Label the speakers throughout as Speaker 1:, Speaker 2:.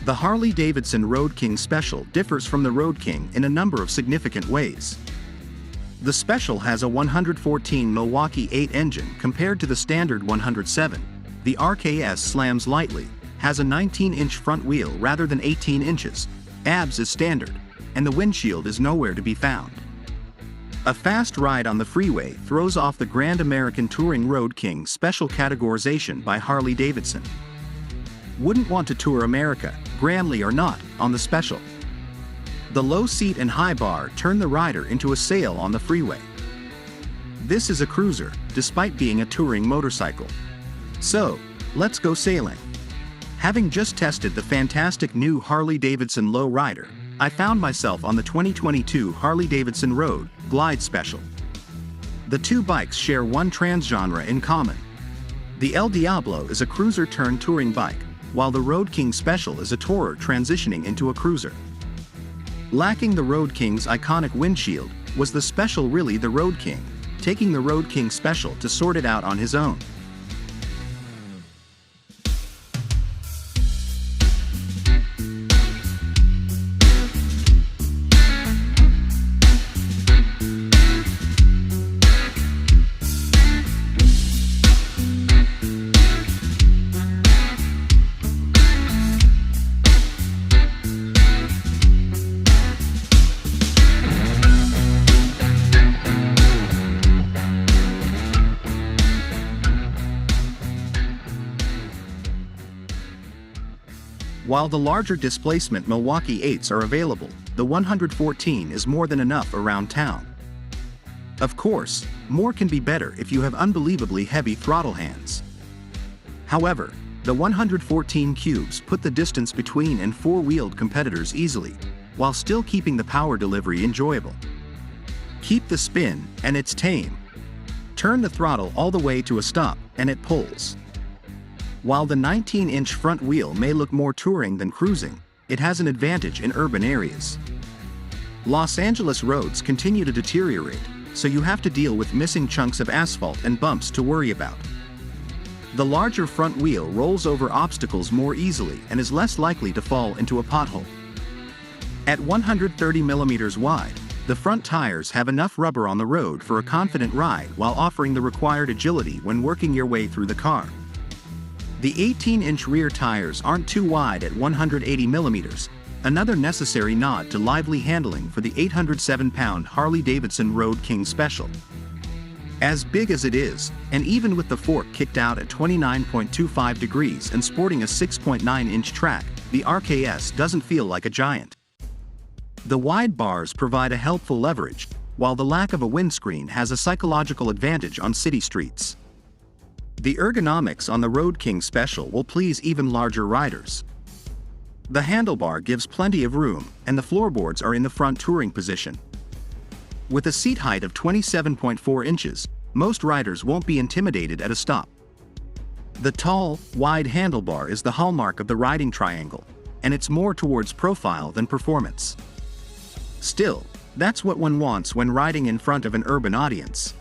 Speaker 1: The Harley-Davidson Road King Special differs from the Road King in a number of significant ways. The Special has a 114 Milwaukee 8 engine compared to the standard 107. The RKS slams lightly, has a 19-inch front wheel rather than 18 inches, ABS is standard, and the windshield is nowhere to be found. A fast ride on the freeway throws off the Grand American Touring Road King Special categorization by Harley-Davidson. Wouldn't want to tour America, grandly or not, on the Special. The low seat and high bar turn the rider into a sail on the freeway. This is a cruiser, despite being a touring motorcycle. So, let's go sailing. Having just tested the fantastic new Harley-Davidson Low Rider, I found myself on the 2022 Harley-Davidson Road Glide Special. The two bikes share one transgenre in common. The El Diablo is a cruiser-turned-touring bike, while the Road King Special is a tourer transitioning into a cruiser. Lacking the Road King's iconic windshield, was the Special really the Road King, taking the Road King Special to sort it out on his own? While the larger displacement Milwaukee 8s are available, the 114 is more than enough around town. Of course, more can be better if you have unbelievably heavy throttle hands. However, the 114 cubes put the distance between and four-wheeled competitors easily, while still keeping the power delivery enjoyable. Keep the spin, and it's tame. Turn the throttle all the way to a stop, and it pulls. While the 19-inch front wheel may look more touring than cruising, it has an advantage in urban areas. Los Angeles roads continue to deteriorate, so you have to deal with missing chunks of asphalt and bumps to worry about. The larger front wheel rolls over obstacles more easily and is less likely to fall into a pothole. At 130 mm wide, the front tires have enough rubber on the road for a confident ride while offering the required agility when working your way through the car. The 18-inch rear tires aren't too wide at 180 mm, another necessary nod to lively handling for the 807-pound Harley-Davidson Road King Special. As big as it is, and even with the fork kicked out at 29.25 degrees and sporting a 6.9-inch track, the RKS doesn't feel like a giant. The wide bars provide a helpful leverage, while the lack of a windscreen has a psychological advantage on city streets. The ergonomics on the Road King Special will please even larger riders. The handlebar gives plenty of room, and the floorboards are in the front touring position. With a seat height of 27.4 inches, most riders won't be intimidated at a stop. The tall, wide handlebar is the hallmark of the riding triangle, and it's more towards profile than performance. Still, that's what one wants when riding in front of an urban audience.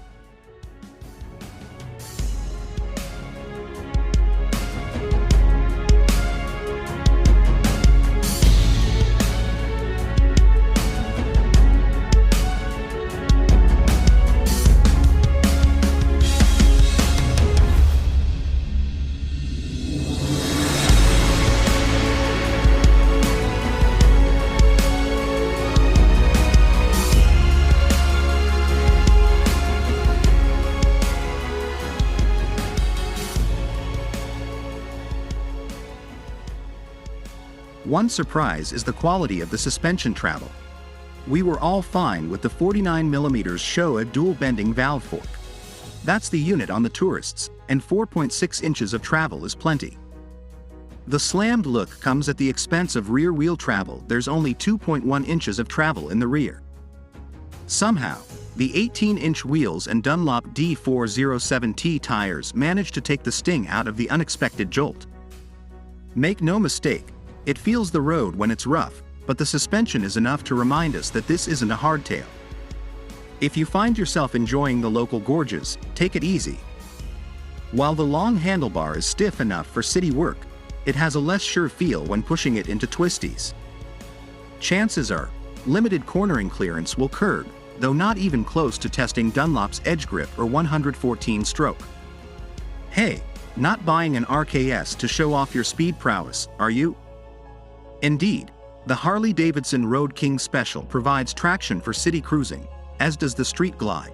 Speaker 1: One surprise is the quality of the suspension travel. We were all fine with the 49mm Showa dual bending valve fork. That's the unit on the tourists, and 4.6 inches of travel is plenty. The slammed look comes at the expense of rear wheel travel. There's only 2.1 inches of travel in the rear. Somehow, the 18-inch wheels and Dunlop D407T tires managed to take the sting out of the unexpected jolt. Make no mistake, it feels the road when it's rough, but the suspension is enough to remind us that this isn't a hardtail. If you find yourself enjoying the local gorges, take it easy. While the long handlebar is stiff enough for city work, it has a less sure feel when pushing it into twisties. Chances are, limited cornering clearance will curb, though not even close to testing Dunlop's edge grip or 114 stroke. Hey, not buying an RKS to show off your speed prowess, are you? Indeed, the Harley-Davidson Road King Special provides traction for city cruising, as does the Street Glide.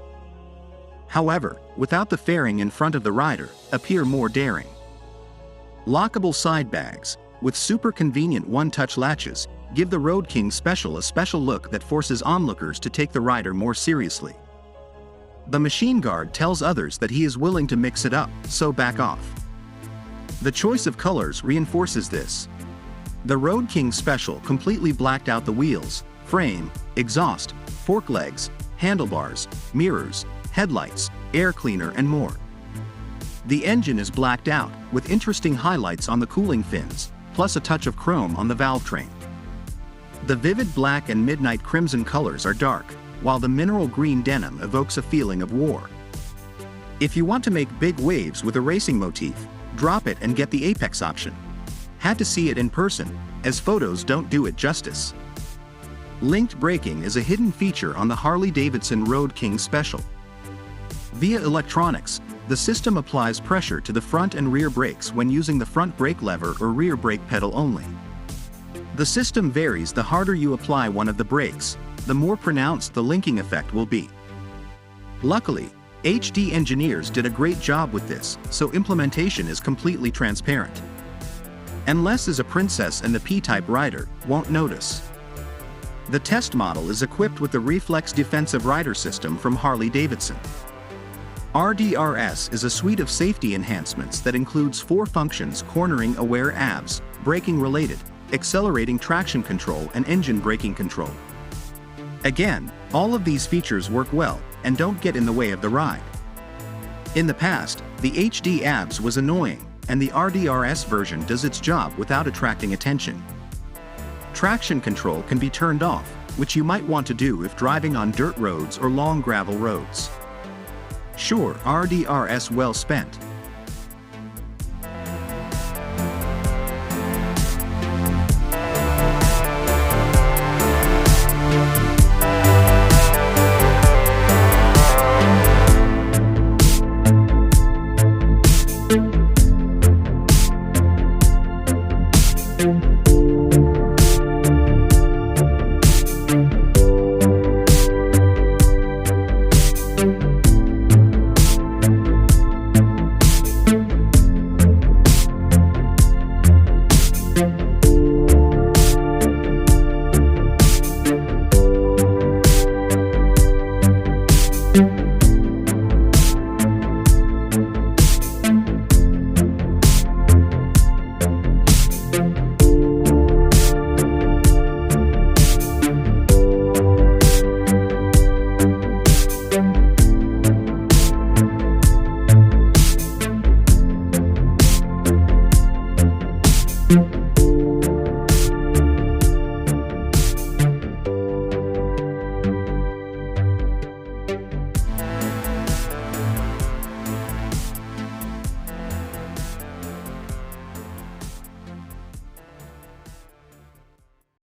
Speaker 1: However, without the fairing in front of the rider, appear more daring. Lockable side bags, with super convenient one-touch latches, give the Road King Special a special look that forces onlookers to take the rider more seriously. The machine guard tells others that he is willing to mix it up, so back off. The choice of colors reinforces this. The Road King Special completely blacked out the wheels, frame, exhaust, fork legs, handlebars, mirrors, headlights, air cleaner and more. The engine is blacked out, with interesting highlights on the cooling fins, plus a touch of chrome on the valve train. The vivid black and midnight crimson colors are dark, while the mineral green denim evokes a feeling of war. If you want to make big waves with a racing motif, drop it and get the Apex option. Had to see it in person, as photos don't do it justice. Linked braking is a hidden feature on the Harley-Davidson Road King Special. Via electronics, the system applies pressure to the front and rear brakes when using the front brake lever or rear brake pedal only. The system varies the harder you apply one of the brakes, the more pronounced the linking effect will be. Luckily, HD engineers did a great job with this, so implementation is completely transparent. Unless is a princess and the P-type rider won't notice. The test model is equipped with the Reflex Defensive Rider System from Harley-Davidson. RDRS is a suite of safety enhancements that includes 4 functions: cornering aware ABS, braking related, accelerating traction control and engine braking control. Again, all of these features work well and don't get in the way of the ride. In the past, the HD ABS was annoying, and the RDRS version does its job without attracting attention. Traction control can be turned off, which you might want to do if driving on dirt roads or long gravel roads. Sure, RDRS well spent,